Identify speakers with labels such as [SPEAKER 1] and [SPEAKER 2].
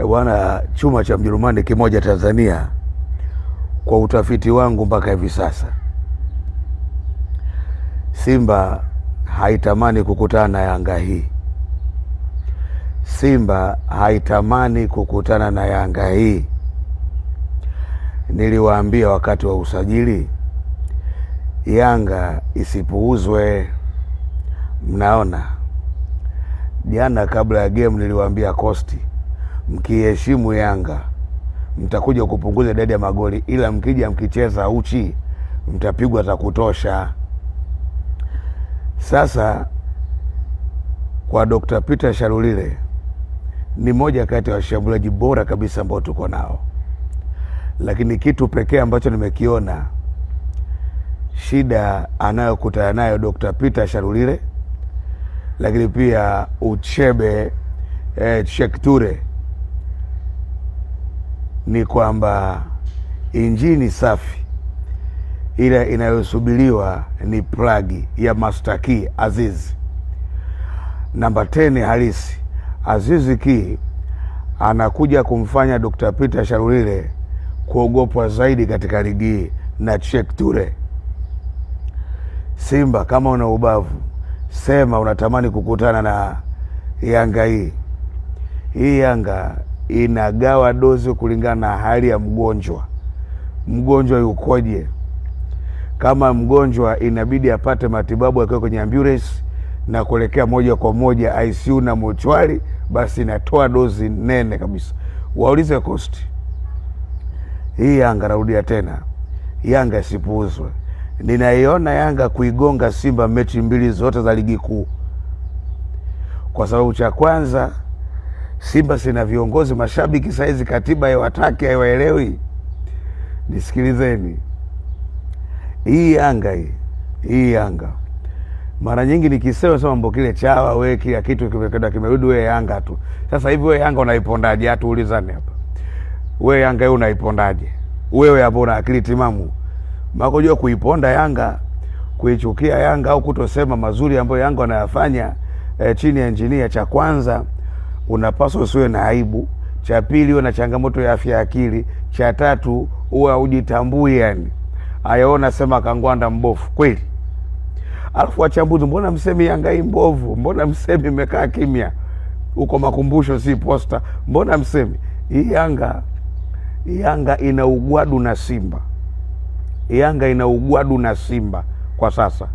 [SPEAKER 1] Bwana, chuma cha Mjerumani kimoja Tanzania, kwa utafiti wangu mpaka hivi sasa, Simba haitamani kukutana na Yanga hii. Simba haitamani kukutana na Yanga hii. Niliwaambia wakati wa usajili, Yanga isipuuzwe. Mnaona, jana kabla ya game niliwaambia Kosti, mkiheshimu Yanga mtakuja kupunguza idadi ya magoli, ila mkija mkicheza uchi mtapigwa za kutosha. Sasa kwa Dr. Peter Sharulile ni moja kati ya washambuliaji bora kabisa ambao tuko nao, lakini kitu pekee ambacho nimekiona shida anayokutana nayo Dr. Peter Sharulile, lakini pia Uchebe Sheikh Ture, ni kwamba injini safi ile inayosubiriwa ni plagi ya Master Key Aziz namba 10 halisi. Aziz Ki anakuja kumfanya Dr. Peter Sharulile kuogopwa zaidi katika ligi na Sheikh Ture. Simba, kama una ubavu sema unatamani kukutana na Yanga hii. Hii Yanga inagawa dozi kulingana na hali ya mgonjwa. Mgonjwa yukoje? Kama mgonjwa inabidi apate matibabu akiwa kwenye ambulance na kuelekea moja kwa moja ICU na mochwari, basi inatoa dozi nene kabisa. Waulize Coast. Hii Yanga, narudia tena, Yanga isipuuzwe. Ninaiona Yanga kuigonga Simba mechi mbili zote za ligi kuu, kwa sababu cha kwanza, Simba sina viongozi mashabiki saizi, katiba ya wataki haiwaelewi. Nisikilizeni, hii Yanga mara nyingi nikisema mambo kile chawa, we kila kitu kimerudi we Yanga tu. Sasa hivi we Yanga unaipondaje? Hatu ulizane hapa, we Yanga hiyo unaipondaje? Wewe hapo una akili timamu? Makojua kuiponda Yanga, kuichukia Yanga au kutosema mazuri ambayo Yanga wanayafanya chini ya engineer. Cha kwanza, unapaswa usiwe na aibu. Cha pili, uwe na changamoto ya afya ya akili. Cha tatu, uwe hujitambui. Yani ayaona sema Kangwanda mbovu kweli. Alafu wachambuzi, mbona msemi Yanga hii mbovu? Mbona msemi imekaa kimya uko makumbusho si posta? Mbona msemi hii Yanga ina ugwadu na Simba. Yanga ina ugwadu na Simba kwa sasa.